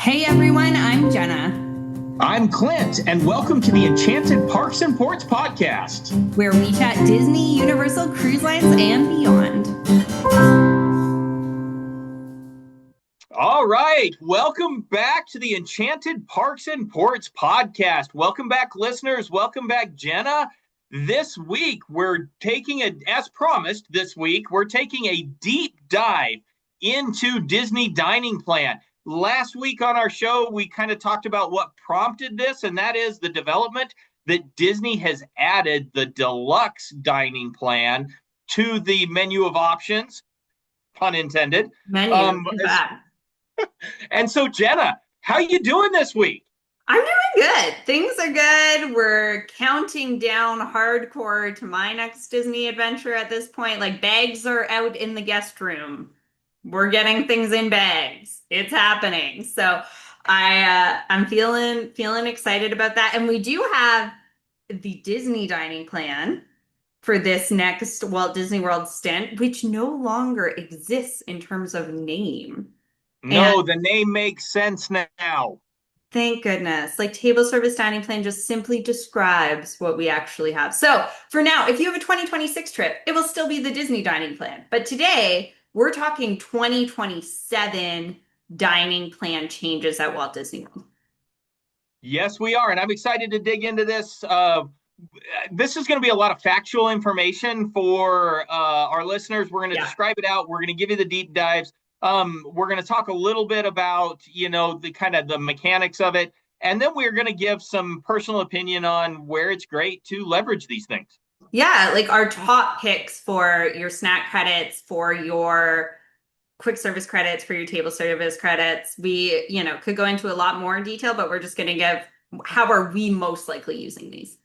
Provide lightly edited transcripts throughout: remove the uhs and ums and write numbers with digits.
Hey everyone, I'm Jenna, I'm Clint, and welcome to the Enchanted Parks and Ports podcast. where we chat Disney, Universal Cruise Lines, and beyond. All right, welcome back to the Enchanted Parks and Ports podcast. Welcome back, listeners. Welcome back, Jenna. This week, as promised, we're taking a deep dive into Disney dining plan. Last week on our show, we kind of talked about what prompted this, and that is the development that Disney has added the deluxe dining plan to the menu of options, pun intended. Menu, in fact. And so, Jenna, how you doing this week? I'm doing good. Things are good. We're counting down hardcore to my next Disney adventure at this point. Like bags are out in the guest room. We're getting things in bags. It's happening. So I'm feeling excited about that. And we do have the Disney dining plan for this next Walt Disney World stint, which no longer exists in terms of name. And No, the name makes sense now. thank goodness. Like table service dining plan just simply describes what we actually have. So for now, if you have a 2026 trip, it will still be the Disney dining plan. But today, we're talking 2027 dining plan changes at Walt Disney World. Yes, we are. And I'm excited to dig into this. This is going to be a lot of factual information for our listeners. We're going to describe it out. We're going to give you the deep dives. We're going to talk a little bit about, the kind of the mechanics of it. And then we're going to give some personal opinion on where it's great to leverage these things. Yeah, like our top picks for your snack credits, for your quick service credits, for your table service credits. We, could go into a lot more in detail, but we're just going to give how are we most likely using these?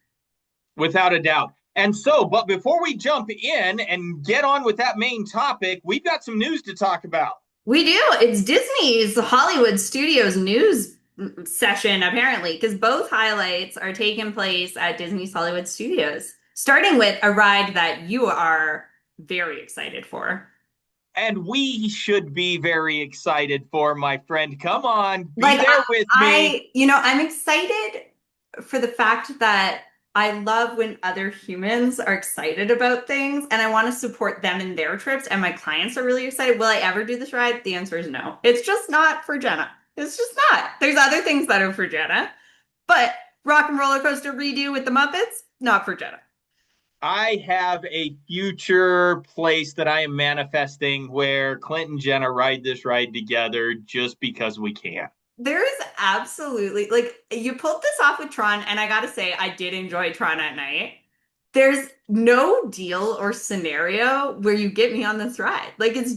Without a doubt. And so, but before we jump in and get on with that main topic, we've got some news to talk about. We do. It's Disney's Hollywood Studios news session, apparently, because both highlights are taking place at Disney's Hollywood Studios, starting with a ride that you are very excited for. And we should be very excited for, my friend. Come on, be there with me. I'm excited for the fact that I love when other humans are excited about things and I want to support them in their trips and my clients are really excited. Will I ever do this ride? The answer is no. It's just not for Jenna. It's just not. There's other things that are for Jenna, but Rock and Roller Coaster redo with the Muppets, not for Jenna. I have a future place that I am manifesting where Clint and Jenna ride this ride together just because we can. There is absolutely, like, you pulled this off with Tron, and I gotta say, I did enjoy Tron at Night. There's no deal or scenario where you get me on this ride. Like, it's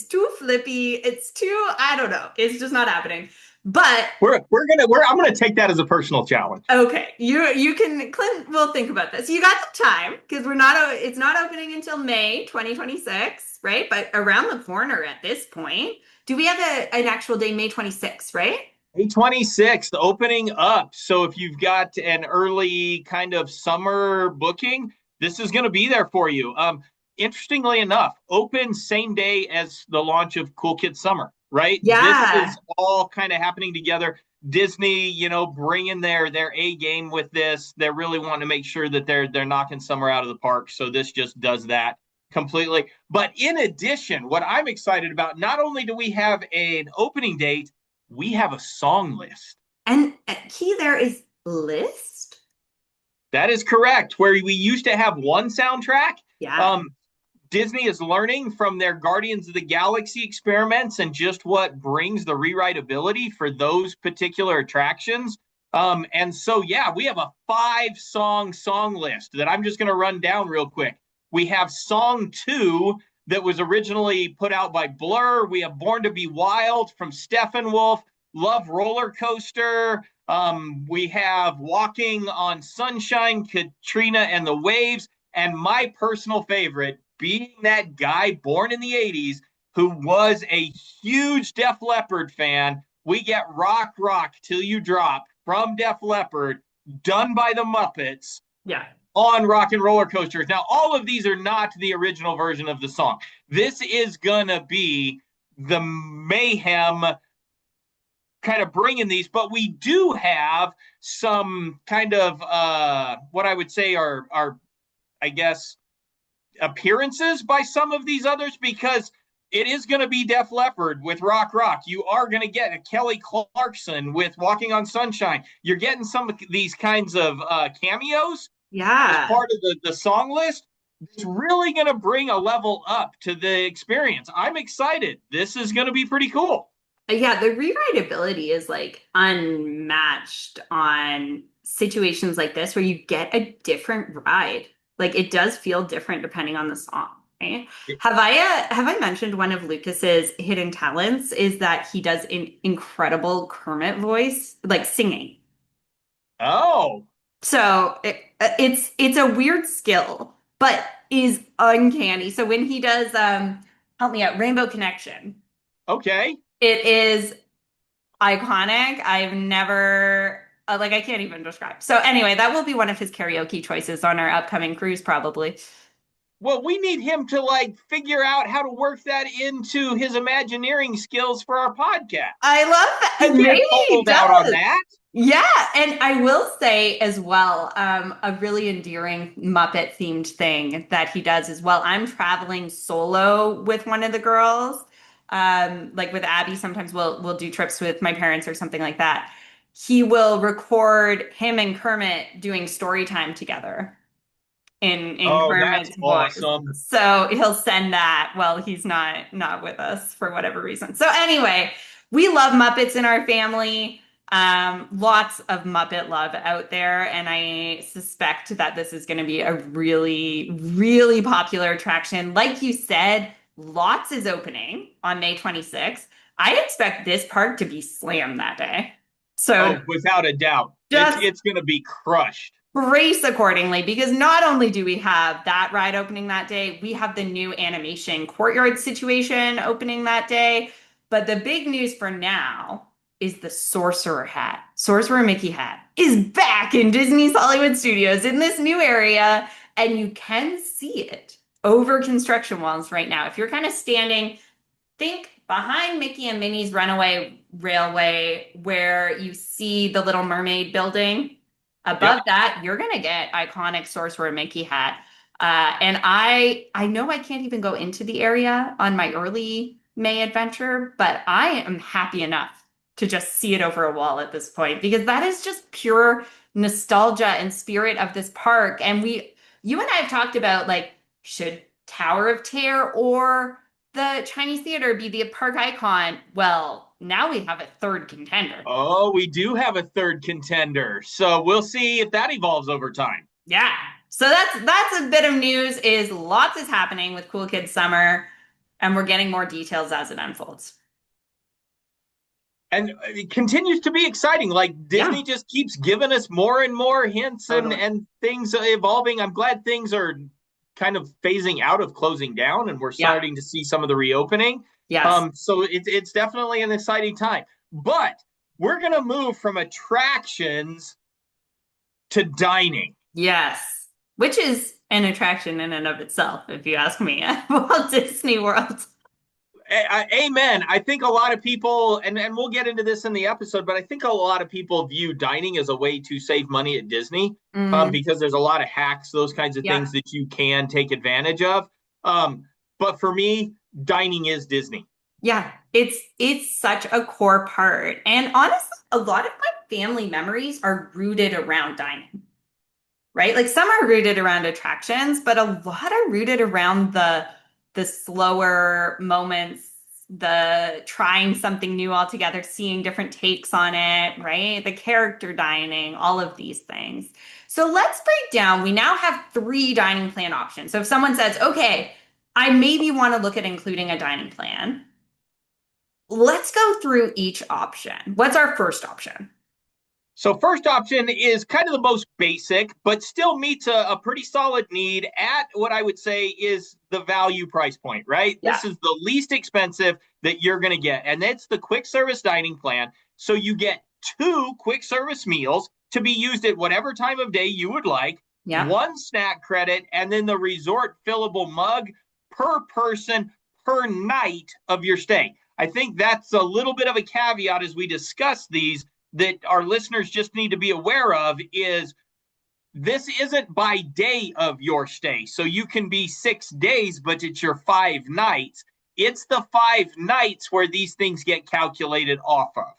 too flippy. It's too, I don't know. It's just not happening. But I'm gonna take that as a personal challenge. Okay, you can, Clint will think about this. You got the time because it's not opening until May 2026, right? But around the corner at this point. Do we have an actual day, May 26th, right? May 26th, opening up. So if you've got an early kind of summer booking, this is going to be there for you. Interestingly enough, open same day as the launch of Cool Kids Summer, right? Yeah. This is all kind of happening together. Disney, bringing their A game with this. They're really wanting to make sure that they're knocking summer out of the park. So this just does that completely. But in addition, what I'm excited about, not only do we have an opening date, we have a song list. And key there is list? That is correct. Where we used to have one soundtrack. Yeah. Disney is learning from their Guardians of the Galaxy experiments and just what brings the rewritability for those particular attractions. And so, yeah, we have a 5-song list that I'm just going to run down real quick. We have Song 2 that was originally put out by Blur. We have Born to Be Wild from Steppenwolf, Love Roller Coaster. We have Walking on Sunshine, Katrina and the Waves, and my personal favorite, being that guy born in the 80s who was a huge Def Leppard fan, we get Rock Rock Till You Drop from Def Leppard, done by the Muppets. Yeah. On Rock and Roller Coasters. Now, all of these are not the original version of the song. This is going to be the mayhem kind of bringing these, but we do have some kind of what I would say are I guess appearances by some of these others because it is going to be Def Leppard with Rock Rock. You are going to get a Kelly Clarkson with Walking on Sunshine. You're getting some of these kinds of cameos as Yeah. part of the song list. It's really going to bring a level up to the experience. I'm excited. This is going to be pretty cool. Yeah, the rewritability is like unmatched on situations like this where you get a different ride. Like it does feel different depending on the song, right? Have I mentioned one of Lucas's hidden talents is that he does an incredible Kermit voice, like singing. Oh, So it's a weird skill, but is uncanny. So when he does help me out, Rainbow Connection, okay. it is iconic. I've never like I can't even describe. So anyway, that will be one of his karaoke choices on our upcoming cruise, probably. Well, we need him to like figure out how to work that into his Imagineering skills for our podcast. I love He that. Maybe can't he hold out on does. that. Yeah, and I will say as well, a really endearing Muppet themed thing that he does as well. I'm traveling solo with one of the girls, like with Abby. Sometimes we'll do trips with my parents or something like that. He will record him and Kermit doing story time together in Oh, that's Kermit's voice. awesome. So he'll send that while he's not with us for whatever reason. So anyway, we love Muppets in our family. Lots of Muppet love out there, and I suspect that this is going to be a really, really popular attraction. Like you said, lots is opening on May 26th. I expect this park to be slammed that day. So Oh, without a doubt. It's just it's going to be crushed. brace accordingly because not only do we have that ride opening that day, we have the new animation courtyard situation opening that day. But the big news for now is the Sorcerer hat. Sorcerer Mickey hat is back in Disney's Hollywood Studios in this new area, and you can see it over construction walls right now. If you're kind of standing, think behind Mickey and Minnie's Runaway Railway, where you see the Little Mermaid building. Yep. Above that, you're gonna get iconic Sorcerer Mickey hat. And I know I can't even go into the area on my early May adventure, but I am happy enough to just see it over a wall at this point because that is just pure nostalgia and spirit of this park. And you and I have talked about like, should Tower of Terror or the Chinese theater be the park icon? Well, now we have a third contender. Oh, we do have a third contender. So we'll see if that evolves over time. Yeah. So that's a bit of news is lots is happening with Cool Kids Summer and we're getting more details as it unfolds. And it continues to be exciting. Like Yeah, Disney just keeps giving us more and more hints totally. and things evolving. I'm glad things are kind of phasing out of closing down and we're Yeah. starting to see some of the reopening. Yes. So it's definitely an exciting time. But we're gonna move from attractions to dining. Yes. Which is an attraction in and of itself, if you ask me, at Walt Disney World. Amen. I think a lot of people, and we'll get into this in the episode, but I think a lot of people view dining as a way to save money at Disney Mm, because there's a lot of hacks, those kinds of yeah. things that you can take advantage of. But for me, dining is Disney. Yeah. It's such a core part. And honestly, a lot of my family memories are rooted around dining. Right? Like some are rooted around attractions, but a lot are rooted around the slower moments, the trying something new altogether, seeing different takes on it, right? The character dining, all of these things. So let's break down. We now have three dining plan options. So if someone says, okay, I maybe want to look at including a dining plan, let's go through each option. What's our first option? So first option is kind of the most basic, but still meets a pretty solid need at what I would say is the value price point, right? Yeah. This is the least expensive that you're going to get. And that's the quick service dining plan. So you get two quick service meals to be used at whatever time of day you would like, Yeah. one snack credit, and then the resort fillable mug per person per night of your stay. I think that's a little bit of a caveat as we discuss these that our listeners just need to be aware of is this isn't by day of your stay. So you can be 6 days, but it's your 5 nights. It's the 5 nights where these things get calculated off of.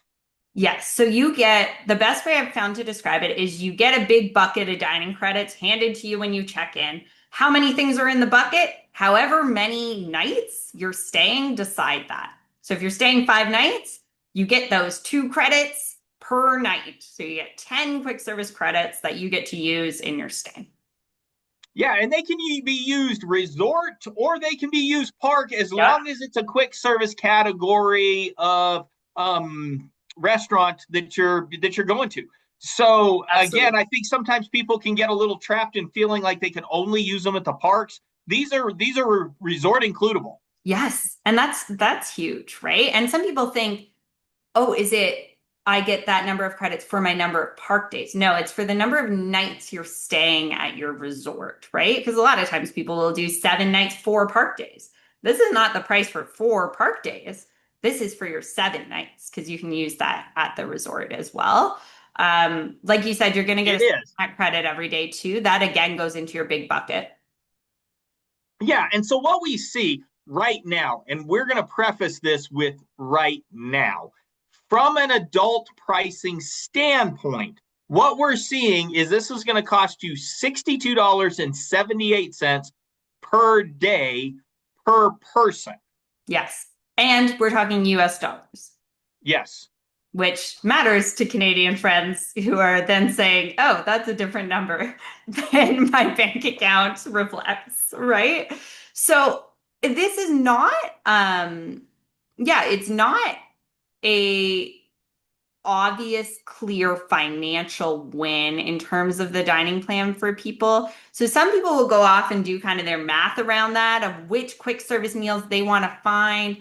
Yes. So you get the best way I've found to describe it is you get a big bucket of dining credits handed to you when you check in. How many things are in the bucket? However many nights you're staying, decide that. So if you're staying 5 nights, you get those 2 credits per night. So you get 10 quick service credits that you get to use in your stay. Yeah, and they can be used resort or they can be used park as Yep. long as it's a quick service category of restaurant that you're going to. So again, Absolutely. I think sometimes people can get a little trapped in feeling like they can only use them at the parks. These are resort includable. Yes. And that's huge, right? And some people think, oh, is it I get that number of credits for my number of park days? No, it's for the number of nights you're staying at your resort, right? Because a lot of times people will do 7 nights, 4 park days. This is not the price for 4 park days. This is for your 7 nights because you can use that at the resort as well. Like you said, you're going to get It a is. snack credit every day too. That again goes into your big bucket. Yeah, and so what we see right now, and we're going to preface this with right now, from an adult pricing standpoint, what we're seeing is this is going to cost you $62.78 per day per person. Yes. And we're talking US dollars, Yes. which matters to Canadian friends who are then saying, oh, that's a different number than my bank account reflects, right? So this is not, yeah, it's not a obvious, clear financial win in terms of the dining plan for people. So some people will go off and do kind of their math around that of which quick service meals they want to find.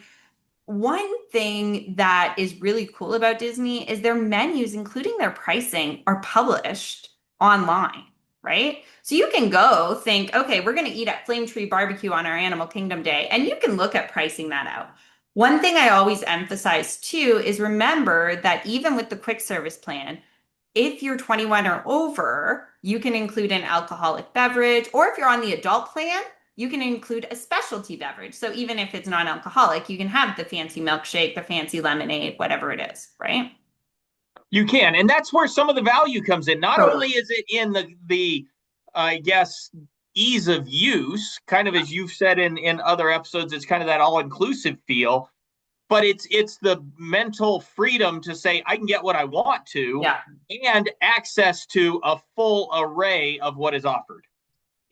One thing that is really cool about Disney is their menus, including their pricing, are published online, right? So you can go think, okay, we're going to eat at Flame Tree Barbecue on our Animal Kingdom Day, and you can look at pricing that out. One thing I always emphasize too is remember that even with the quick service plan, if you're 21 or over, you can include an alcoholic beverage, or if you're on the adult plan, you can include a specialty beverage. So even if it's non-alcoholic, you can have the fancy milkshake, the fancy lemonade, whatever it is, right? You can, and that's where some of the value comes in. Not Totally. only is it in the I guess ease of use, kind of as you've said in other episodes, it's kind of that all inclusive feel, but it's the mental freedom to say I can get what I want to Yeah. and access to a full array of what is offered.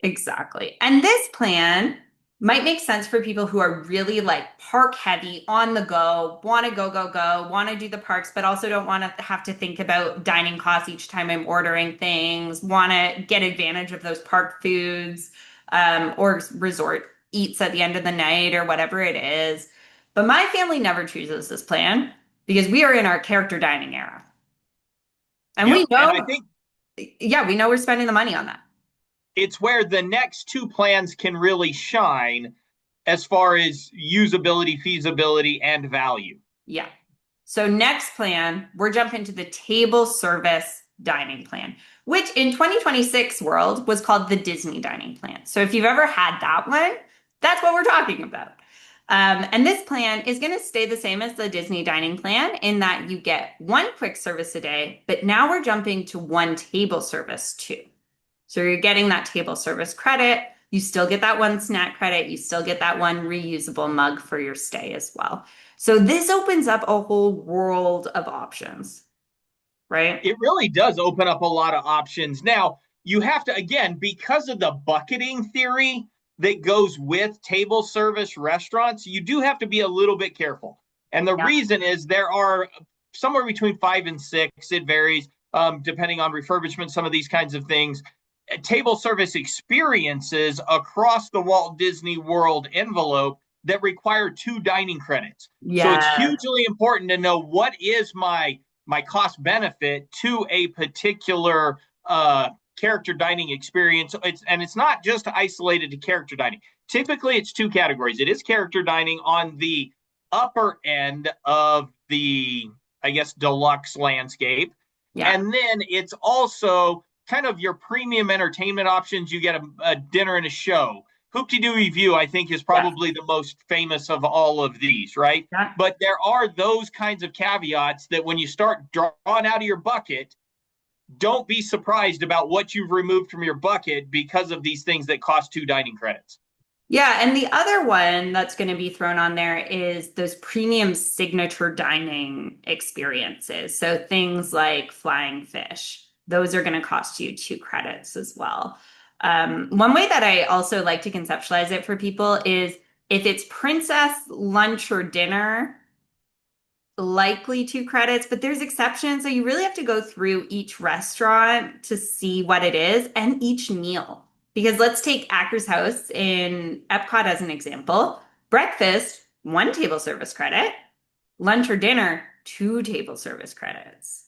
Exactly. And this plan might make sense for people who are really like park heavy, on the go, want to go, go, go, want to do the parks, but also don't want to have to think about dining costs each time I'm ordering things, want to get advantage of those park foods, or resort eats at the end of the night or whatever it is. But my family never chooses this plan because we are in our character dining era. And we Yep, and I know, think yeah, we know we're spending the money on that. it's where the next two plans can really shine as far as usability, feasibility, and value. Yeah. So next plan, we're jumping to the table service dining plan, which in 2026 world was called the Disney dining plan. So if you've ever had that one, that's what we're talking about. And this plan is going to stay the same as the Disney dining plan in that you get one quick service a day, but now we're jumping to one table service too. So you're getting that table service credit. You still get that one snack credit. You still get that one reusable mug for your stay as well. So this opens up a whole world of options, right? It really does open up a lot of options. Now, you have to, again, because of the bucketing theory that goes with table service restaurants, you do have to be a little bit careful. And the Yeah. reason is there are somewhere between 5 and 6, it varies depending on refurbishment, some of these kinds of things. Table service experiences across the Walt Disney World envelope that require 2 dining credits. So it's Yeah. hugely important to know what is my cost benefit to a particular character dining experience. It's not just isolated to character dining. Typically, it's 2 categories. It is character dining on the upper end of the, I guess, deluxe landscape. Yeah. And then it's also kind of your premium entertainment options. You get a dinner and a show. Hoopty Doo Review, I think, is Yeah. probably the most famous of all of these, right? Yeah. But there are those kinds of caveats that when you start drawing out of your bucket, don't be surprised about what you've removed from your bucket because of these things that cost 2 dining credits. Yeah, and the other one that's going to be thrown on there is those premium signature dining experiences. So things like flying fish, those are going to cost you 2 credits as well. One way that I also like to conceptualize it for people is if it's princess lunch or dinner, likely 2 credits, but there's exceptions. So you really have to go through each restaurant to see what it is and each meal. Because let's take Acker's House in Epcot as an example. Breakfast, 1 table service credit. Lunch or dinner, 2 table service credits.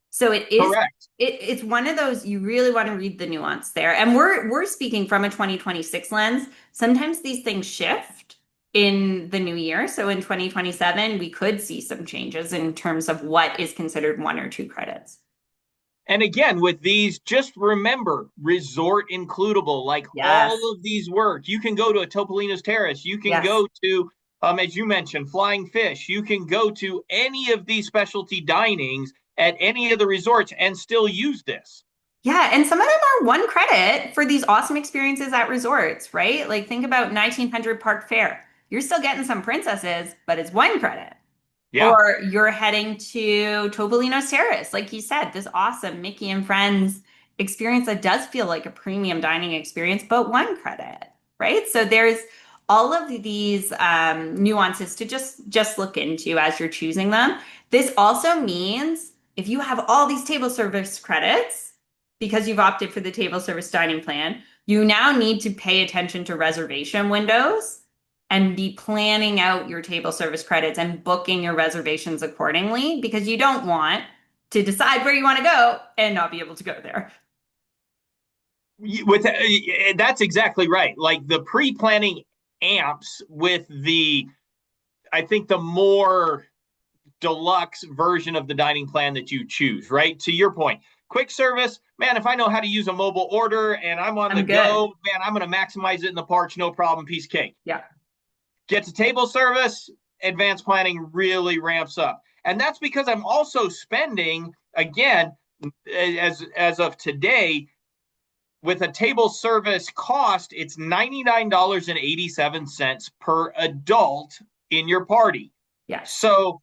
So Correct. it's one of those you really want to read the nuance there. And we're speaking from a 2026 lens. Sometimes these things shift in the new year. So in 2027, we could see some changes in terms of what is considered 1 or 2 credits. And again, with these, just remember resort includable, like Yes. all of these work. You can go to a Topolino's Terrace. You can Yes. go to, as you mentioned, Flying Fish. You can go to any of these specialty dinings at any of the resorts and still use this. Yeah, and some of them are 1 credit for these awesome experiences at resorts, right? Like think about 1900 Park Fair. You're still getting some princesses, but it's 1 credit. Yeah. Or you're heading to Topolino's Terrace, like you said, this awesome Mickey and Friends experience that does feel like a premium dining experience, but 1 credit, right? So there's all of these nuances to just look into as you're choosing them. This also means if you have all these table service credits because you've opted for the table service dining plan, you now need to pay attention to reservation windows and be planning out your table service credits and booking your reservations accordingly because you don't want to decide where you want to go and not be able to go there. With that's exactly right. Like the pre-planning amps with the, I think the more deluxe version of the dining plan that you choose, right? To your point, quick service, man, if I know how to use a mobile order and I'm on the I'm good. go, man, I'm going to maximize it in the parks, no problem, piece of cake. Yeah. Get to table service, advanced planning really ramps up. And that's because I'm also spending, again, as of today, with a table service cost, it's $99.87 per adult in your party. Yes. So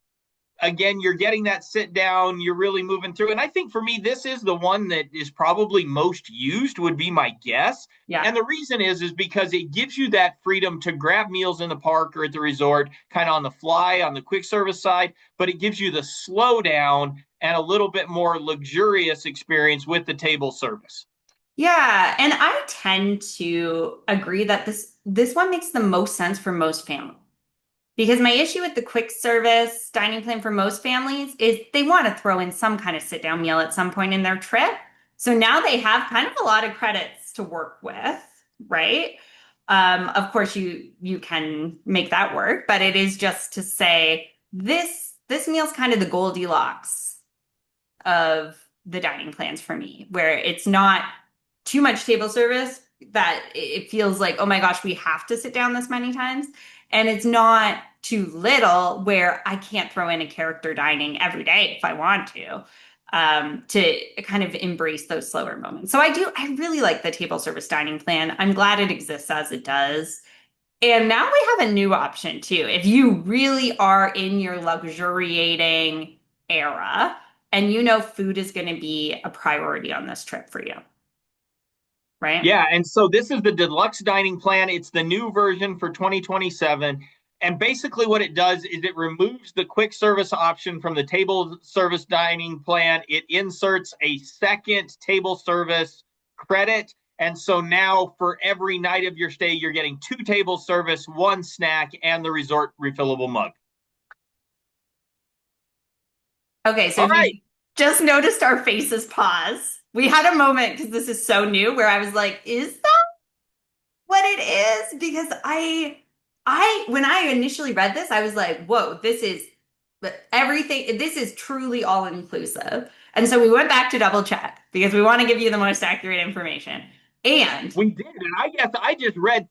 again, you're getting that sit down, you're really moving through. And I think for me, this is the one that is probably most used, would be my guess. Yeah. And the reason is because it gives you that freedom to grab meals in the park or at the resort, kind of on the fly, on the quick service side, but it gives you the slowdown and a little bit more luxurious experience with the table service. Yeah, and I tend to agree that this one makes the most sense for most families. Because my issue with the quick service dining plan for most families is they want to throw in some kind of sit down meal at some point in their trip. So now they have kind of a lot of credits to work with, right? Of course, you can make that work, but it is just to say this meal's kind of the Goldilocks of the dining plans for me, where it's not too much table service that it feels like, oh my gosh, we have to sit down this many times. And it's not too little where I can't throw in a character dining every day if I want to kind of embrace those slower moments. So I really like the table service dining plan. I'm glad it exists as it does. And now we have a new option too. If you really are in your luxuriating era and you know food is going to be a priority on this trip for you, right? Yeah, and so this is the deluxe dining plan. It's the new version for 2027. And basically, what it does is it removes the quick service option from the table service dining plan. It inserts a second table service credit. And so now, for every night of your stay, you're getting 2 table service, 1 snack, and the resort refillable mug. Okay, so All if you right. just noticed our faces pause, we had a moment because this is so new where I was like, is that what it is? Because I when I initially read this, I was like, whoa, this is everything. This is truly all inclusive. And so we went back to double check because we want to give you the most accurate information. And We did, and I guess I just read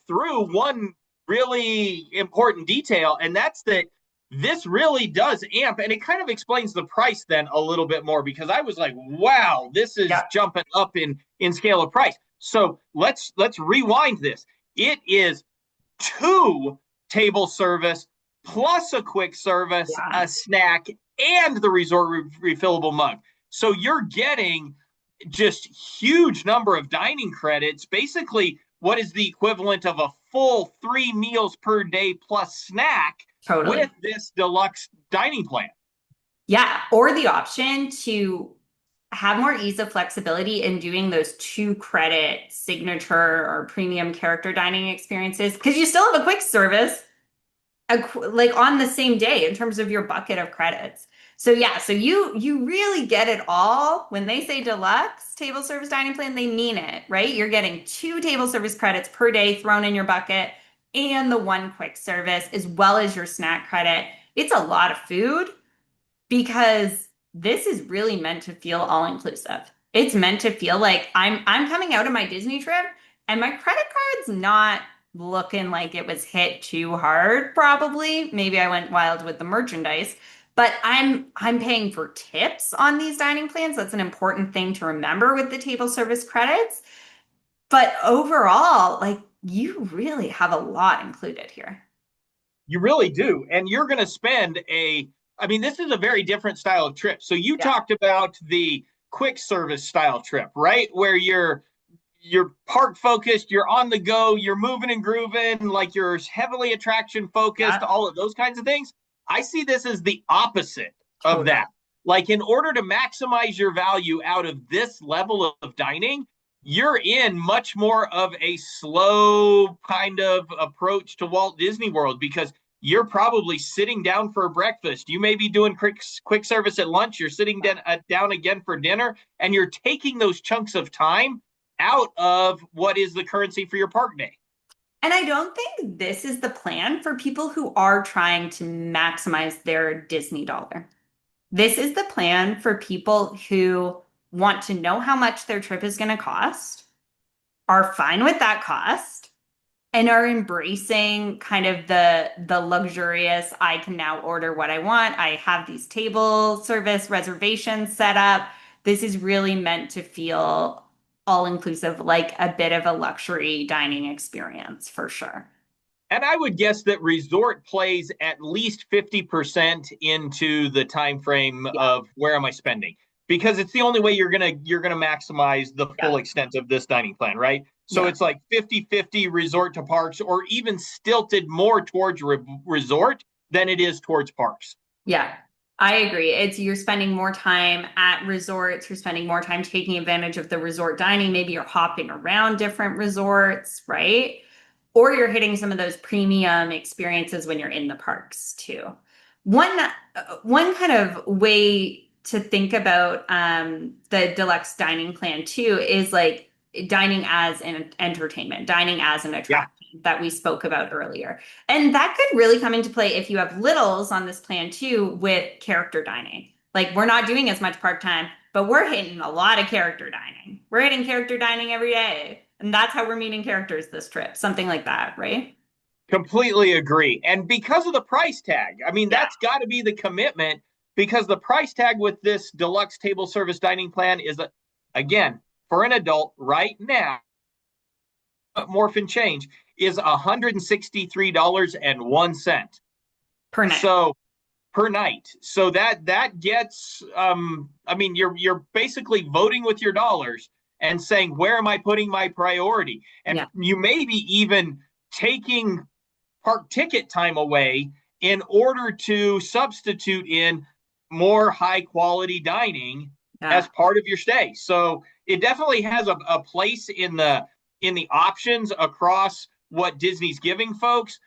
through one really important detail, and that's that this really does amp, and it kind of explains the price then a little bit more because I was like, wow, this is yeah, jumping up in scale of price. So let's rewind this. It is two table service plus a quick service, yeah, a snack, and the resort refillable mug. So you're getting just huge number of dining credits, basically what is the equivalent of a full 3 meals per day plus snack with totally. this deluxe dining plan. Yeah. Or the option to have more ease of flexibility in doing those 2 credit signature or premium character dining experiences because you still have a quick service like on the same day in terms of your bucket of credits. So yeah, so you really get it all. When they say deluxe table service dining plan, they mean it, right? You're getting 2 table service credits per day thrown in your bucket and the 1 quick service as well as your snack credit. It's a lot of food because this is really meant to feel all inclusive. It's meant to feel like I'm coming out of my Disney trip and my credit card's not looking like it was hit too hard, probably. Maybe I went wild with the merchandise, but I'm paying for tips on these dining plans. That's an important thing to remember with the table service credits. But overall, like you really have a lot included here. You really do. And you're going to spend I mean, this is a very different style of trip. So you Yeah, talked about the quick service style trip, right? Where you're park focused, you're on the go, you're moving and grooving, like you're heavily attraction focused, yeah, all of those kinds of things. I see this as the opposite of totally. that. Like, in order to maximize your value out of this level of dining, you're in much more of a slow kind of approach to Walt Disney World because you're probably sitting down for breakfast. You may be doing quick service at lunch. You're sitting down again for dinner, and you're taking those chunks of time out of what is the currency for your park day. And I don't think this is the plan for people who are trying to maximize their Disney dollar. This is the plan for people who want to know how much their trip is going to cost, are fine with that cost, and are embracing kind of the luxurious, I can now order what I want. I have these table service reservations set up. This is really meant to feel all inclusive, like a bit of a luxury dining experience for sure. And I would guess that resort plays at least 50% into the time frame Yeah, of where am I spending? Because it's the only way you're gonna maximize the yeah, full extent of this dining plan, right? So yeah. it's like 50-50 resort to parks, or even stilted more towards resort than it is towards parks. Yeah, I agree. It's you're spending more time at resorts, you're spending more time taking advantage of the resort dining. Maybe you're hopping around different resorts, right? Or you're hitting some of those premium experiences when you're in the parks too. One kind of way to think about the deluxe dining plan too is like dining as an entertainment, dining as an Yeah, attraction that we spoke about earlier. And that could really come into play if you have littles on this plan too with character dining. Like we're not doing as much part time, but we're hitting a lot of character dining. We're hitting character dining every day. And that's how we're meeting characters this trip. Something like that, right? completely agree. And because of the price tag, I mean, Yeah. that's got to be the commitment because the price tag with this deluxe table service dining plan is, again, for an adult right now, morph and change is $163.01. Per night. So per night. So that gets I mean you're basically voting with your dollars and saying where am I putting my priority? And Yeah. you may be even taking park ticket time away in order to substitute in more high quality dining as Yeah. part of your stay. So it definitely has a place in the options across what Disney's giving folks.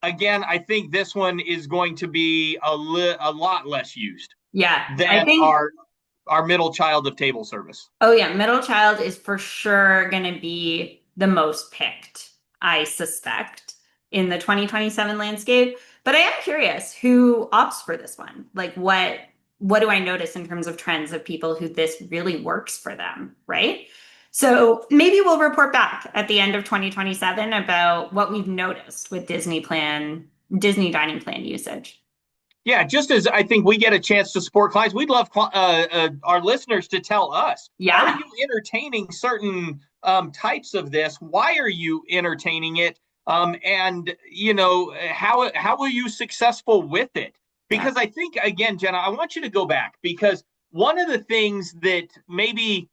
Again, I think this one is going to be a lot less used Yeah. I than think, our middle child of table service. oh yeah, middle child is for sure going to be the most picked, I suspect. in the 2027 landscape. But I am curious who opts for this one. Like what do I notice in terms of trends of people who this really works for them, right? So maybe we'll report back at the end of 2027 about what we've noticed with Disney dining plan usage. Yeah, just as I think we get a chance to support clients, we'd love our listeners to tell us, are Yeah. you entertaining certain types of this? Why are you entertaining it? And how were you successful with it? Yeah. Because I think, again, Jenna, I want you to go back because one of the things that maybe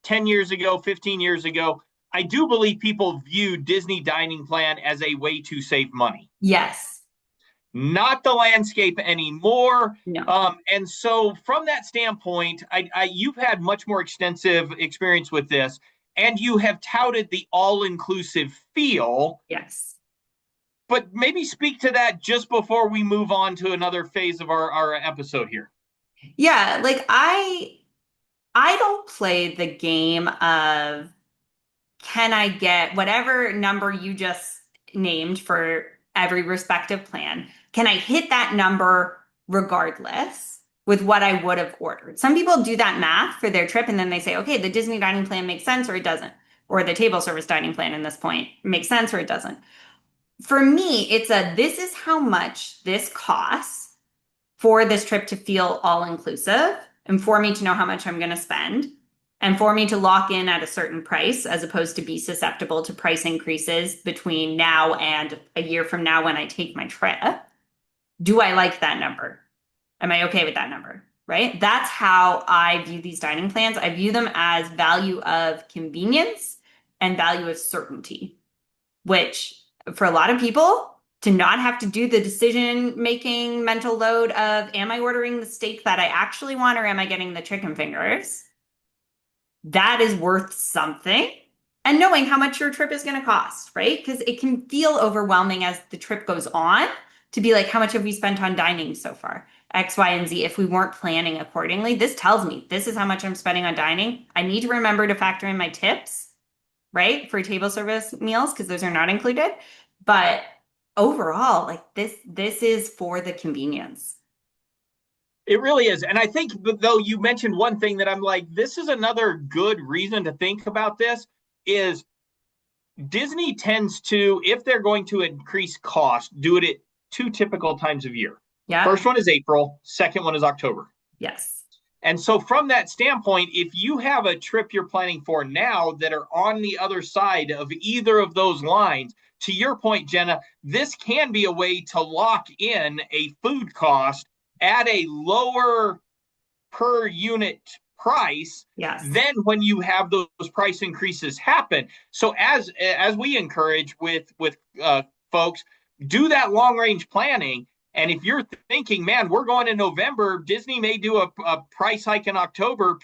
10 years ago, 15 years ago, I do believe people viewed Disney dining plan as a way to save money, Yes. not the landscape anymore. No. And so, from that standpoint, you've had much more extensive experience with this, and you have touted the all-inclusive feel. Yes. But maybe speak to that just before we move on to another phase of our episode here. Yeah, like I don't play the game of can I get whatever number you just named for every respective plan? Can I hit that number regardless with what I would have ordered? Some people do that math for their trip and then they say, okay, the Disney dining plan makes sense or it doesn't. Or the table service dining plan in this point makes sense or it doesn't. For me, it's this is how much this costs for this trip to feel all inclusive and for me to know how much I'm going to spend and for me to lock in at a certain price as opposed to be susceptible to price increases between now and a year from now when I take my trip. Do I like that number? Am I okay with that number? Right? That's how I view these dining plans. I view them as value of convenience and value of certainty, which for a lot of people, to not have to do the decision making mental load of am I ordering the steak that I actually want or am I getting the chicken fingers? That is worth something. And knowing how much your trip is going to cost, right? Because it can feel overwhelming as the trip goes on to be like, how much have we spent on dining so far? X, Y, and Z. If we weren't planning accordingly, this tells me this is how much I'm spending on dining. I need to remember to factor in my tips, right? For table service meals, because those are not included. But overall, like this is for the convenience. It really is. And I think, though, you mentioned one thing that I'm like, this is another good reason to think about this is Disney tends to, if they're going to increase cost, do it at two typical times of year. Yeah. First one is April, second one is October. Yes. And so, from that standpoint, if you have a trip you're planning for now that are on the other side of either of those lines, to your point, Jenna, this can be a way to lock in a food cost at a lower per unit price Yes. than when you have those price increases happen. So as we encourage with folks, do that long range planning. And if you're thinking, man, we're going in November, Disney may do a price hike in October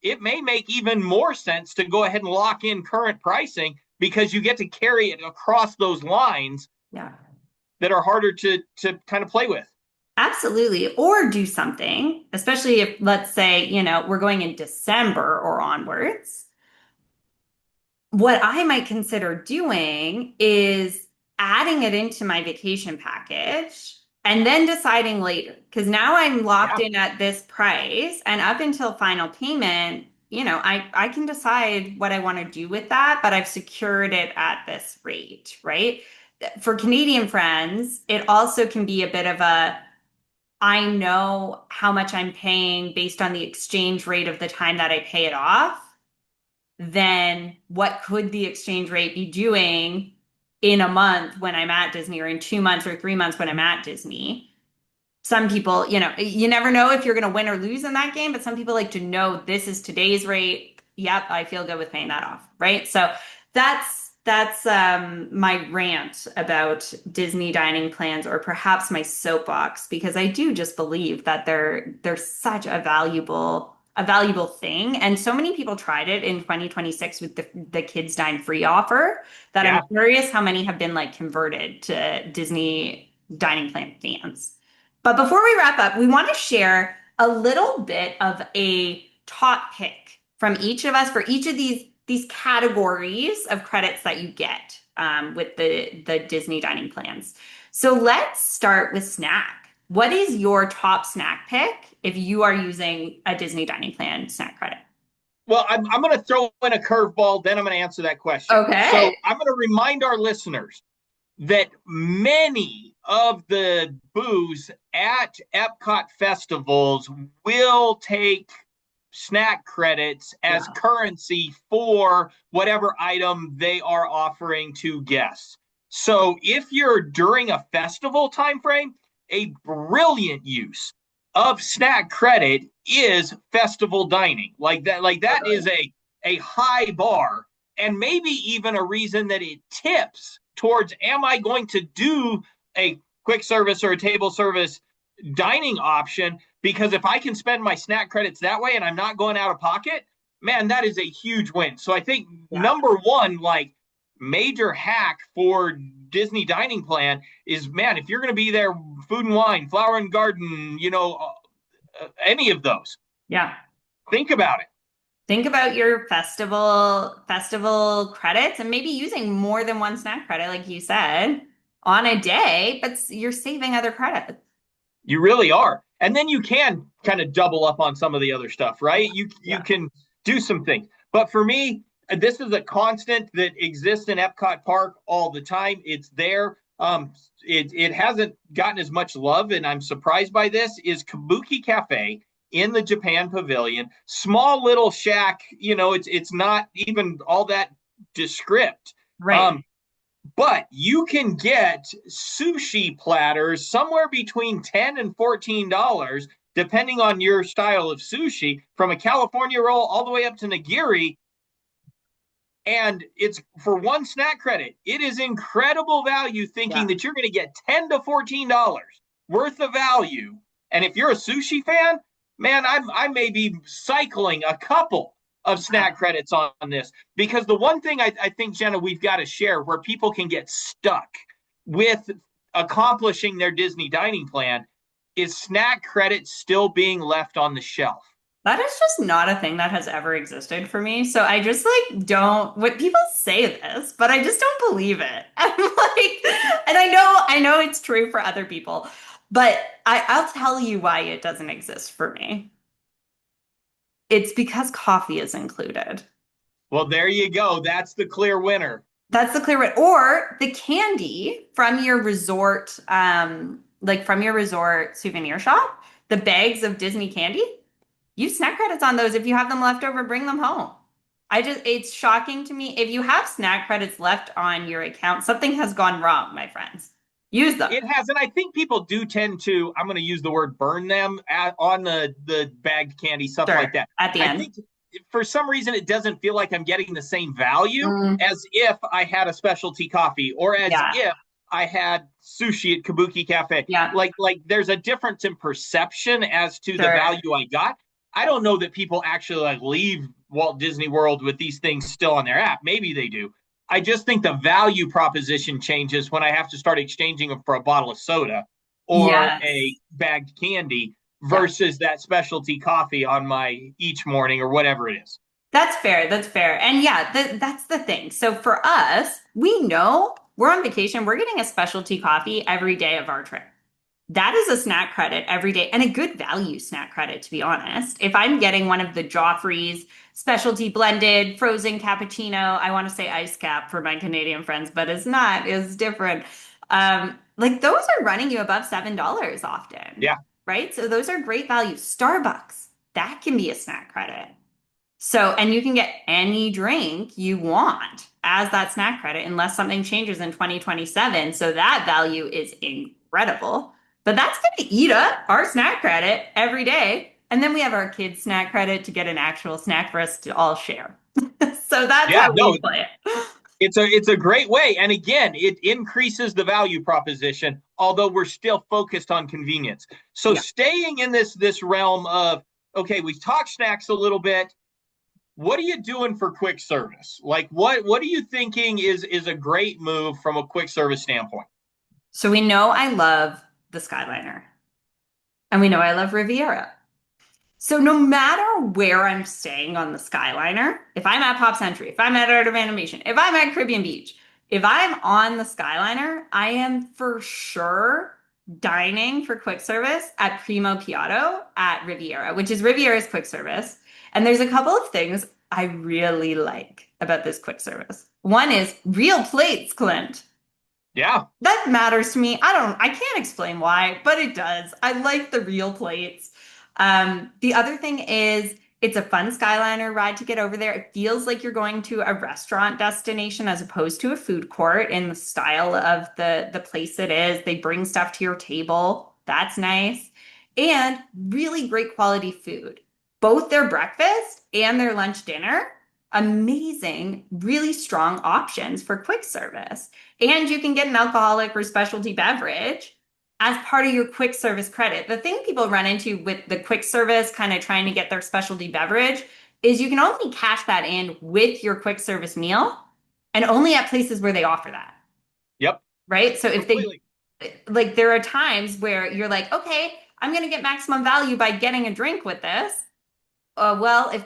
it may make even more sense to go ahead and lock in current pricing because you get to carry it across those lines Yeah. that are harder to kind of play with. Absolutely. Or do something, especially if, let's say, we're going in December or onwards. What I might consider doing is adding it into my vacation package and then deciding later. Because now I'm locked Yeah. in at this price, and up until final payment, I can decide what I want to do with that, but I've secured it at this rate, right? For Canadian friends, it also can be a bit of I know how much I'm paying based on the exchange rate of the time that I pay it off, then what could the exchange rate be doing in a month when I'm at Disney or in 2 months or 3 months when I'm at Disney? Some people, you never know if you're going to win or lose in that game, but some people like to know this is today's rate. Yep, I feel good with paying that off, right? So that's my rant about Disney dining plans, or perhaps my soapbox, because I do just believe that they're such a valuable thing, and so many people tried it in 2026 with the Kids Dine Free offer that I'm Yeah. curious how many have been like converted to Disney dining plan fans. But before we wrap up, we want to share a little bit of a top pick from each of us for each of these categories of credits that you get with the Disney dining plans. So let's start with snack. What is your top snack pick if you are using a Disney dining plan snack credit? Well, I'm going to throw in a curveball, then I'm going to answer that question. So Okay. I'm going to remind our listeners that many of the booths at Epcot festivals will take snack credits as Yeah. currency for whatever item they are offering to guests. So if you're during a festival time frame, a brilliant use of snack credit is festival dining. Like that is Totally. a high bar, and maybe even a reason that it tips towards, am I going to do a quick service or a table service dining option? Because if I can spend my snack credits that way and I'm not going out of pocket, man, that is a huge win. So I think Yeah. number one, like, major hack for Disney dining plan is, man, if you're going to be there, food and wine, flower and garden, any of those, Yeah. think about it. Think about your festival credits and maybe using more than one snack credit, like you said, on a day, but you're saving other credits. You really are. And then you can kind of double up on some of the other stuff, right? You Yeah. can do some things. But for me, this is a constant that exists in Epcot Park all the time. It's there. It hasn't gotten as much love, and I'm surprised by this. Is Kabuki Cafe in the Japan Pavilion? Small little shack. It's not even all that descript. Right. Um, but you can get sushi platters somewhere between $10 and $14, depending on your style of sushi, from a California roll all the way up to nigiri. And it's for one snack credit. It is incredible value, thinking Yeah. that you're going to get $10 to $14 worth of value. And if you're a sushi fan, man, I may be cycling a couple of snack credits on this, because the one thing I think, Jenna, we've got to share where people can get stuck with accomplishing their Disney dining plan is snack credits still being left on the shelf. That is just not a thing that has ever existed for me. So I just like don't what people say this, but I just don't believe it. I'm like, and I know it's true for other people, but I'll tell you why it doesn't exist for me. It's because coffee is included. Well, there you go. That's the clear winner. That's the clear way. Or the candy from your resort, like from your resort souvenir shop, the bags of Disney candy. Use snack credits on those. If you have them left over, bring them home. It's shocking to me. If you have snack credits left on your account, something has gone wrong, my friends. Use them. It has, and I think people do tend to, I'm going to use the word burn them on the bagged candy, stuff like Sure. that. At the I end. think for some reason it doesn't feel like I'm getting the same value Mm, as if I had a specialty coffee, or as yeah. if I had sushi at Kabuki Cafe. Yeah. Like there's a difference in perception as to the Sure. value I got. I don't know that people actually like leave Walt Disney World with these things still on their app. Maybe they do. I just think the value proposition changes when I have to start exchanging them for a bottle of soda or a Yes. bagged candy Yeah. versus that specialty coffee on my each morning or whatever it is. That's fair. That's fair. And yeah, that's the thing. So for us, we know we're on vacation. We're getting a specialty coffee every day of our trip. That is a snack credit every day and a good value snack credit, to be honest. If I'm getting one of the Joffrey's specialty blended frozen cappuccino, I want to say ice cap for my Canadian friends, but it's not, it's different. Like those are running you above $7 often, Yeah. right? So those are great value. Starbucks, that can be a snack credit. So, and you can get any drink you want as that snack credit unless something changes in 2027. So that value is incredible. But that's going to eat up our snack credit every day. And then we have our kids' snack credit to get an actual snack for us to all share. So that's Yeah, how no, we play it. it's a great way. And again, it increases the value proposition, although we're still focused on convenience. So Yeah. staying in this realm of, okay, we've talked snacks a little bit. What are you doing for quick service? Like what are you thinking is a great move from a quick service standpoint? So we know I love the Skyliner and we know I love Riviera. So no matter where I'm staying on the Skyliner, if I'm at Pop Century, if I'm at Art of Animation, if I'm at Caribbean Beach, If I'm on the Skyliner, I am for sure dining for quick service at Primo Piatto at Riviera, which is Riviera's quick service. And there's a couple of things I really like about this quick service. One is real plates, Clint. Yeah. That matters to me. I can't explain why, but it does. I like the real plates. The other thing is it's a fun Skyliner ride to get over there. It feels like you're going to a restaurant destination as opposed to a food court in the style of the place it is. They bring stuff to your table. That's nice. And really great quality food. Both their breakfast and their lunch dinner, amazing, really strong options for quick service. And you can get an alcoholic or specialty beverage as part of your quick service credit. The thing people run into with the quick service, kind of trying to get their specialty beverage, is you can only cash that in with your quick service meal and only at places where they offer that. Yep. Right. So if they, Completely. like, there are times where you're like, okay, I'm going to get maximum value by getting a drink with this. Well, if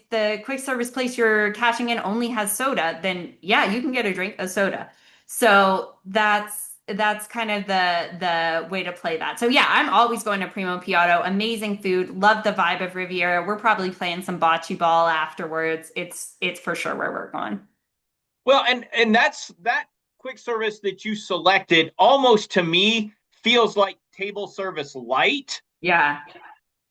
the quick service place you're cashing in only has soda, then yeah, you can get a soda. So that's kind of the way to play that. So yeah, I'm always going to Primo Piatto. Amazing food. Love the vibe of Riviera. We're probably playing some bocce ball afterwards. It's for sure where we're going. Well, and that's that quick service that you selected almost to me feels like table service light. Yeah.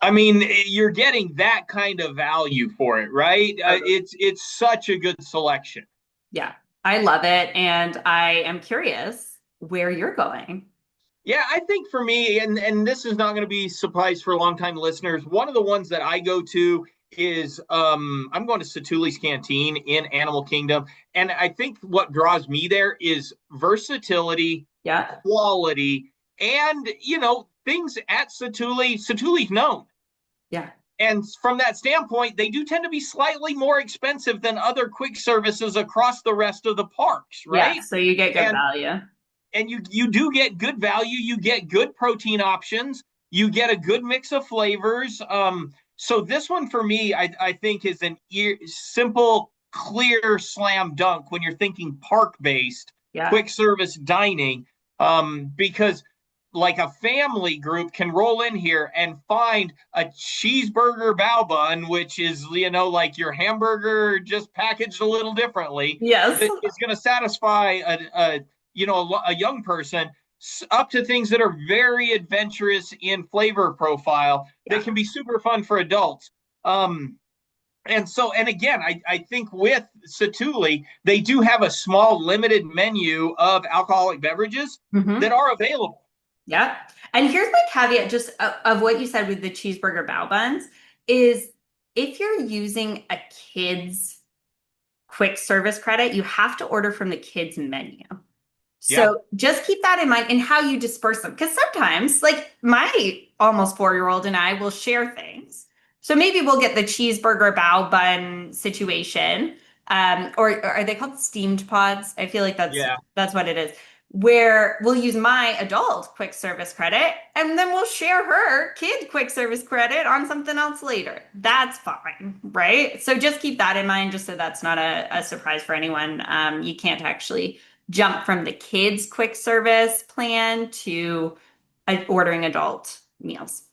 I mean, you're getting that kind of value for it, right? It's such a good selection. Yeah. I love it, and I am curious where you're going. Yeah, I think for me, and this is not going to be a surprise for longtime listeners. One of the ones that I go to is I'm going to Satuli's Canteen in Animal Kingdom, and I think what draws me there is versatility, Yeah. quality, and things at Satuli. Satuli's known. Yeah. And from that standpoint, they do tend to be slightly more expensive than other quick services across the rest of the parks, Yeah. right? So you get good And value. you do get good value, you get good protein options, you get a good mix of flavors. So this one for me, I think is an simple, clear slam dunk when you're thinking park based, Yeah. quick service dining, because like a family group can roll in here and find a cheeseburger bao bun, which is, like your hamburger just packaged a little differently, Yes. that is going to satisfy a young person, up to things that are very adventurous in flavor profile that Yeah. can be super fun for adults. And again, I think with Satuli, they do have a small limited menu of alcoholic beverages that Hmm. are available. Yeah. And here's my caveat just of what you said with the cheeseburger bao buns is if you're using a kid's quick service credit, you have to order from the kids menu. Yeah. So just keep that in mind in how you disperse them. Because sometimes, like my almost 4-year-old and I will share things. So maybe we'll get the cheeseburger bao bun situation. Or are they called steamed pods? I feel like Yeah. that's what it is. Where we'll use my adult quick service credit and then we'll share her kid quick service credit on something else later. That's fine, right? So just keep that in mind, just so that's not a surprise for anyone. You can't actually jump from the kids quick service plan to ordering adult meals.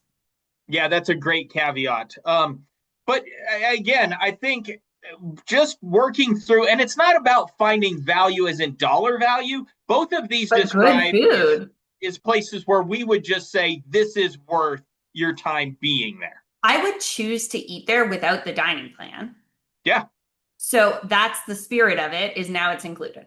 Yeah, that's a great caveat. But again, I think just working through, and it's not about finding value as in dollar value. Both of these But good describe food. is places where we would just say this is worth your time being there. I would choose to eat there without the dining plan. Yeah. So that's the spirit of it, is now it's included.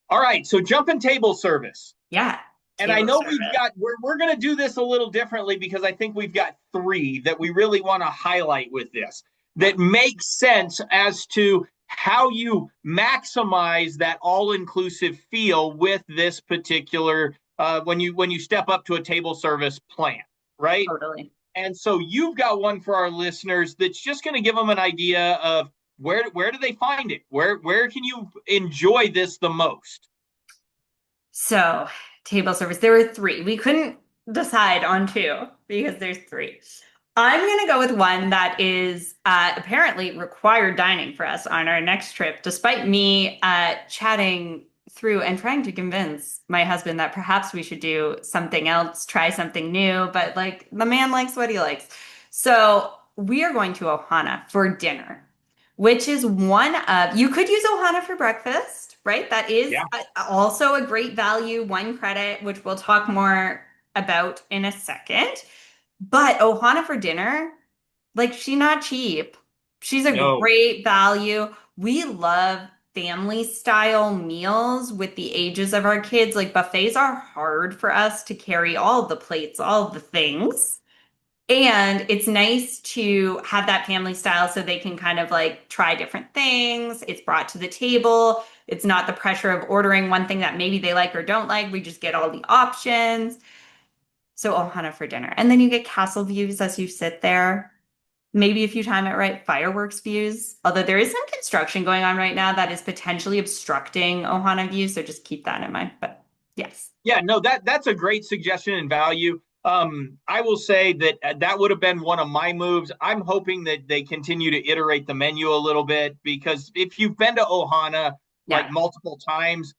All right. So jump in table service. Yeah. And I Table know we've service. got we're going to do this a little differently because I think we've got three that we really want to highlight with this Yeah. that make sense as to how you maximize that all-inclusive feel with this particular when you step up to a table service plan, right? Totally. And so you've got one for our listeners that's just going to give them an idea of where do they find it? Where can you enjoy this the most? So, table service. There were three. We couldn't decide on two because there's three. I'm gonna go with one that is apparently required dining for us on our next trip, despite me chatting through and trying to convince my husband that perhaps we should do something else, try something new, but like the man likes what he likes. So we are going to Ohana for dinner, which is one of, you could use Ohana for breakfast, right? That is Yeah. also a great value, 1 credit, which we'll talk more about in a second. But Ohana for dinner, like she's not cheap. She's a No. great value. We love family style meals with the ages of our kids. Like buffets are hard for us to carry all the plates, all the things. And it's nice to have that family style so they can kind of like try different things. It's brought to the table. It's not the pressure of ordering one thing that maybe they like or don't like. We just get all the options. So Ohana for dinner. And then you get castle views as you sit there. Maybe if you time it right, fireworks views. Although there is some construction going on right now that is potentially obstructing Ohana views. So just keep that in mind. But yes. Yeah, no, that's a great suggestion and value. I will say that that would have been one of my moves. I'm hoping that they continue to iterate the menu a little bit because if you've been to Ohana like Yeah. multiple times,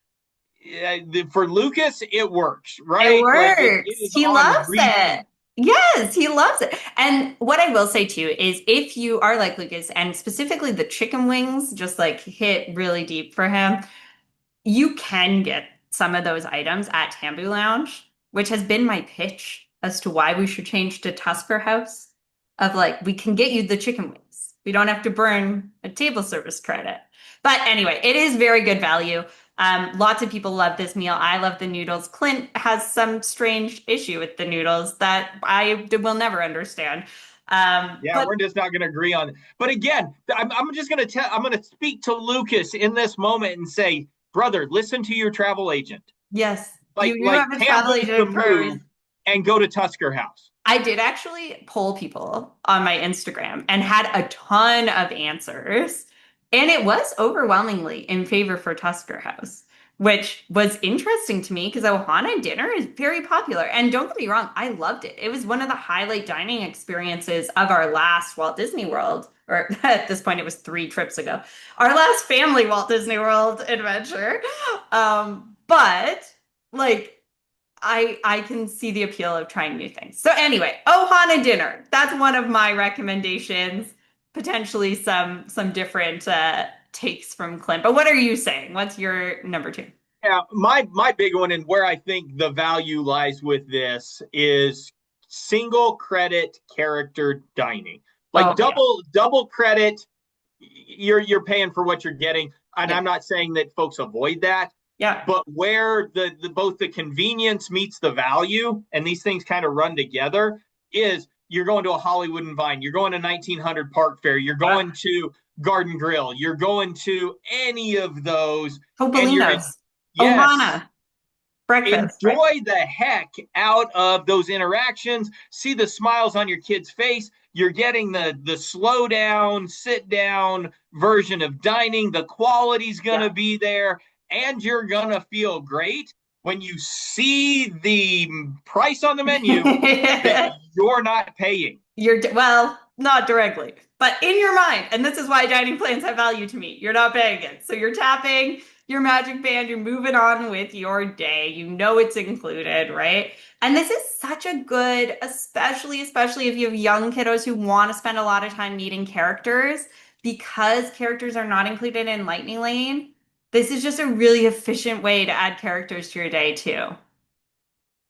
for Lucas, it works, It right? Like it works. is He on loves it. repeat. Yes, he loves it. And what I will say too is if you are like Lucas and specifically the chicken wings just like hit really deep for him, you can get some of those items at Tambu Lounge, which has been my pitch as to why we should change to Tusker House. Of like, we can get you the chicken wings. We don't have to burn a table service credit. But anyway, it is very good value. Lots of people love this meal. I love the noodles. Clint has some strange issue with the noodles that I will never understand. Yeah, But we're just not going to agree on it. But again, I'm just going to tell, I'm going to speak to Lucas in this moment and say, brother, listen to your travel agent. yes, you Like have a travel Tambo's the agent for a move reason. and go to Tusker House. I did actually poll people on my Instagram and had a ton of answers. And it was overwhelmingly in favor for Tusker House, which was interesting to me because Ohana dinner is very popular. And don't get me wrong, I loved it. It was one of the highlight dining experiences of our last Walt Disney World, or at this point, it was 3 trips ago, our last family Walt Disney World adventure. But like, I can see the appeal of trying new things. So anyway, Ohana dinner. That's one of my recommendations. Potentially some different takes from Clint. But what are you saying? What's your number two? Yeah, my big one and where I think the value lies with this is single credit character dining. Like Oh yeah. double credit, you're paying for what you're getting. And Yeah. I'm not saying that folks avoid that, Yeah. but where the both the convenience meets the value and these things kind of run together is you're going to a Hollywood and Vine, you're going to 1900 Park Fair, you're Uh, going to Garden Grill, you're going to any of those and you're in, Topolino's. yes, Ohana. Breakfast, right? enjoy the heck out of those interactions. See the smiles on your kid's face. You're getting the slow down, sit down version of dining. The quality's Yeah. gonna be there, and you're gonna feel great when you see the price on the menu that you're not paying. Well, not directly, but in your mind. And this is why dining plans have value to me. You're not paying it. So you're tapping your magic band, you're moving on with your day. You know it's included, right? And this is such a good, especially if you have young kiddos who want to spend a lot of time meeting characters, because characters are not included in Lightning Lane. This is just a really efficient way to add characters to your day too.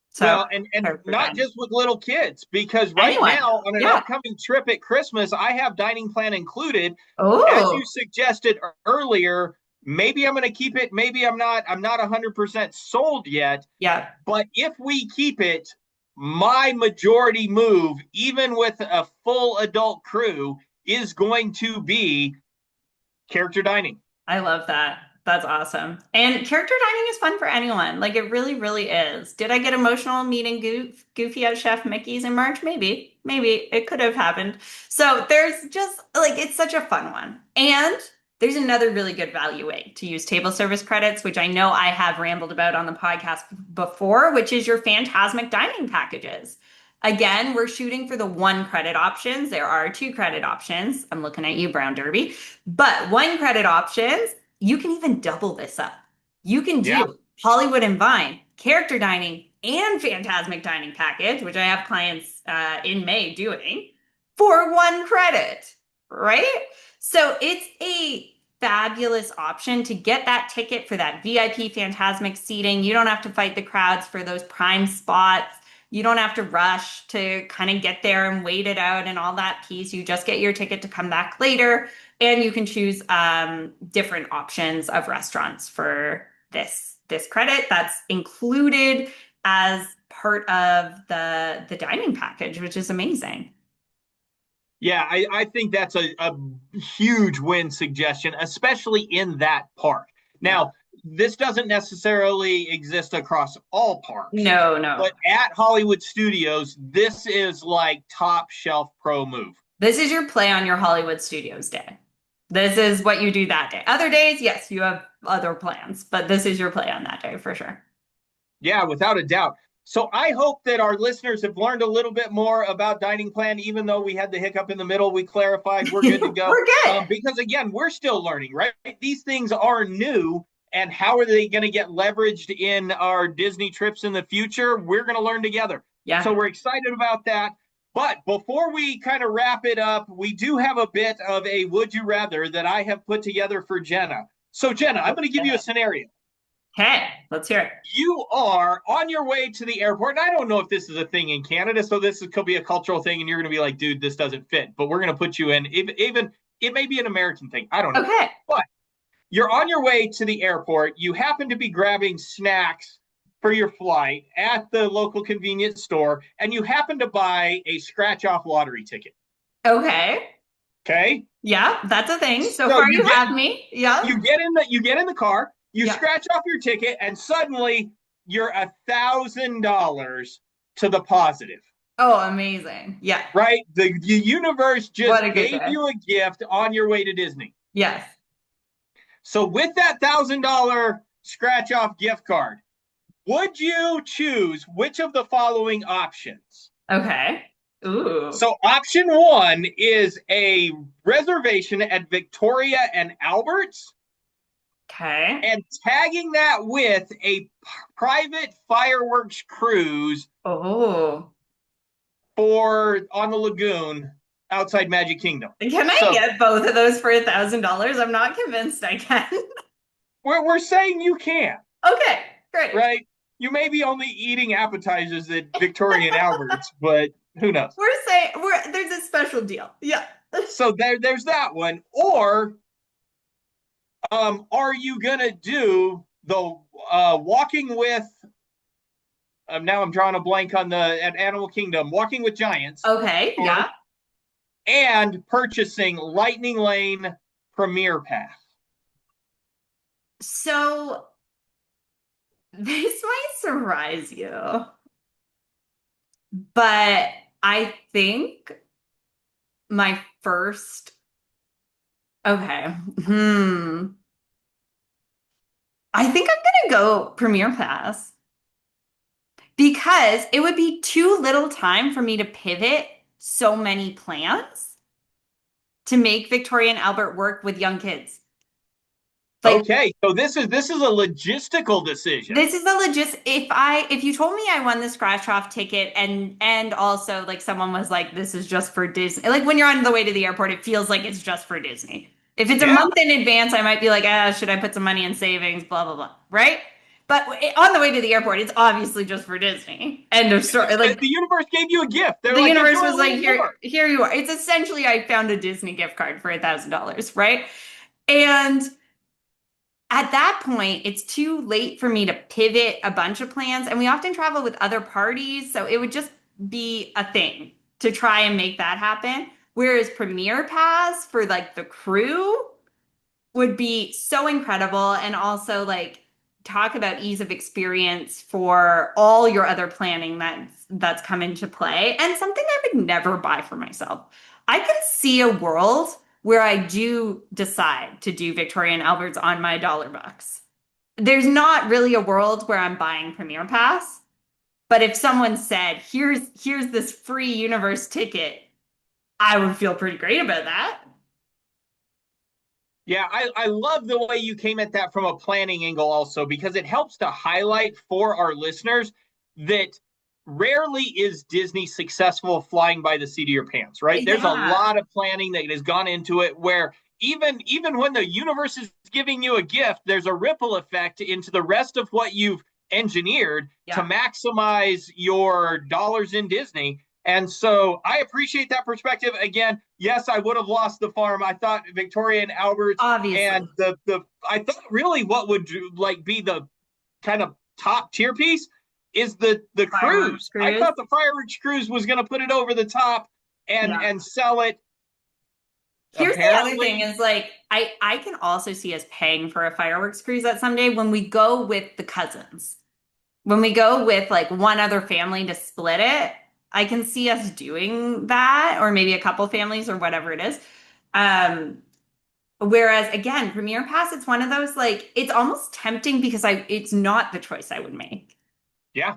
So, Well, and character not dining. just with little kids, because right Anyone. now on an Yeah. upcoming trip at Christmas, I have dining plan included. As you Oh, suggested earlier, maybe I'm going to keep it, maybe I'm not. I'm not 100% sold yet, yeah. but if we keep it, my majority move, even with a full adult crew, is going to be character dining. I love that. That's awesome. And character dining is fun for anyone. Like it really, really is. Did I get emotional meeting Goofy at Chef Mickey's in March? Maybe. Maybe it could have happened. So there's just like it's such a fun one. And there's another really good value way to use table service credits, which I know I have rambled about on the podcast before, which is your Phantasmic dining packages. Again, we're shooting for the 1 credit options. There are 2 credit options. I'm looking at you, Brown Derby. But 1 credit options, you can even double this up. You can Yeah. do Hollywood and Vine, character dining, and Phantasmic dining package, which I have clients in May doing for 1 credit, right? So it's a fabulous option to get that ticket for that VIP Phantasmic seating. You don't have to fight the crowds for those prime spots. You don't have to rush to kind of get there and wait it out and all that piece. You just get your ticket to come back later, and you can choose different options of restaurants for this credit that's included as part of the dining package, which is amazing. Yeah, I think that's a huge win suggestion, especially in that park. Yeah. Now, this doesn't necessarily exist across all parks, No, no. but at Hollywood Studios, this is like top shelf pro move. This is your play on your Hollywood Studios day. This is what you do that day. Other days, yes, you have other plans, but this is your play on that day for sure. Yeah, without a doubt. So I hope that our listeners have learned a little bit more about dining plan, even though we had the hiccup in the middle. We clarified we're good to go. We're good. Because again, we're still learning, right? These things are new. And how are they going to get leveraged in our Disney trips in the future? We're going to learn together. So Yeah. we're excited about that. But before we kind of wrap it up, we do have a bit of a would you rather that I have put together for Jenna. So, Jenna, I'm going to give you a scenario. Okay, let's hear it. You are on your way to the airport. And I don't know if this is a thing in Canada, so could be a cultural thing, and you're going to be like, dude, this doesn't fit. But we're going to put you in. Even it may be an American thing. I don't know. Okay. But you're on your way to the airport. You happen to be grabbing snacks for your flight at the local convenience store, and you happen to buy a scratch off lottery ticket. Okay. Okay. Yeah, that's a thing. So So far you have me. Yeah. you get in the car, you Yeah. scratch off your ticket, and suddenly you're $1,000 to the positive. Oh, amazing. Yeah. Right? The universe What just a good gave day. you a gift on your way to Disney. Yes. So with that $1,000 scratch off gift card, would you choose which of the following options? Okay. Ooh. So option one is a reservation at Victoria and Albert's, Okay. and tagging that with a private fireworks cruise Oh. for on the lagoon outside Magic Kingdom. Can I So get both of those for $1,000? I'm not convinced I can. we're saying you can, Okay, great. right? You may be only eating appetizers at Victoria and Albert's, but who knows? We're saying there's a special deal. Yeah. So there's that one. Or are you gonna do the walking with? Now I'm drawing a blank on the at Animal Kingdom, Walking with Giants, Okay, or yeah. and purchasing Lightning Lane Premier Pass. So this might surprise you, but I think my first, okay. I think I'm gonna go Premier Pass because it would be too little time for me to pivot so many plans to make Victoria and Albert work with young kids. Like Okay, so this is a logistical decision. this is a legit if you told me I won the scratch off ticket and also like someone was like this is just for Disney. Like when you're on the way to the airport, it feels like it's just for Disney. If it's a Yeah, month in advance, I might be like, should I put some money in savings, blah blah blah, right? But on the way to the airport, it's obviously just for Disney. End of story. the Like universe gave you a gift. They're the like, universe enjoy a was like, little here, more. here you are. It's essentially I found a Disney gift card for $1,000, right? And at that point, it's too late for me to pivot a bunch of plans. And we often travel with other parties. So it would just be a thing to try and make that happen. Whereas Premier Pass for like the crew would be so incredible. And also like talk about ease of experience for all your other planning that's come into play. And something I would never buy for myself. I can see a world where I do decide to do Victoria and Albert's on my $1. There's not really a world where I'm buying Premier Pass. But if someone said, here's this free universe ticket, I would feel pretty great about that. Yeah, I love the way you came at that from a planning angle also, because it helps to highlight for our listeners that rarely is Disney successful flying by the seat of your pants, right? There's a Yeah. lot of planning that has gone into it where even when the universe is giving you a gift, there's a ripple effect into the rest of what you've engineered to Yeah. maximize your dollars in Disney. And so I appreciate that perspective. Again, yes, I would have lost the farm. I thought Victoria and Albert and Obviously. the I thought really what would like be the kind of top tier piece is the Fireworks cruise. I cruise. thought the fireworks cruise was going to put it over the top Yeah. and sell it. Here's the other thing Apparently, is like I can also see us paying for a fireworks cruise at someday when we go with the cousins. When we go with like one other family to split it, I can see us doing that, or maybe a couple families or whatever it is. Um, Whereas again, Premier Pass, it's one of those like it's almost tempting because it's not the choice I would make. yeah,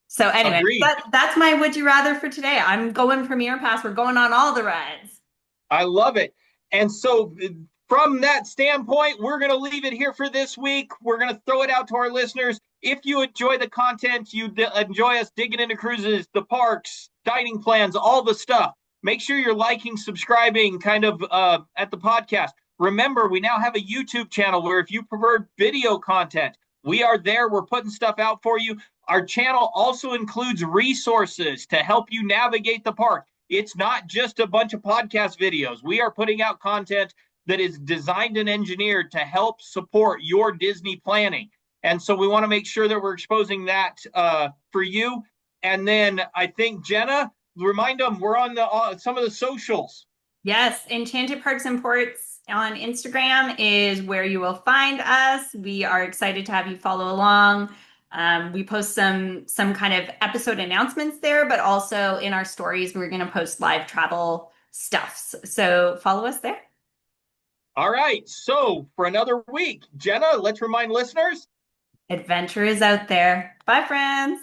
So anyway, agreed. that's my would you rather for today. I'm going Premier Pass. We're going on all the rides. I love it. And so, from that standpoint, we're going to leave it here for this week. We're going to throw it out to our listeners. If you enjoy the content, you enjoy us digging into cruises, the parks, dining plans, all the stuff, make sure you're liking, subscribing kind of at the podcast. Remember, we now have a YouTube channel where if you prefer video content, we are there. We're putting stuff out for you. Our channel also includes resources to help you navigate the park. It's not just a bunch of podcast videos. We are putting out content that is designed and engineered to help support your Disney planning. And so we want to make sure that we're exposing that for you. And then I think, Jenna, remind them we're on the some of the socials. Yes, Enchanted Parks and Ports on Instagram is where you will find us. We are excited to have you follow along. We post some kind of episode announcements there, but also in our stories, we're going to post live travel stuffs. So follow us there. All right. So for another week, Jenna, let's remind listeners. Adventure is out there. Bye, friends.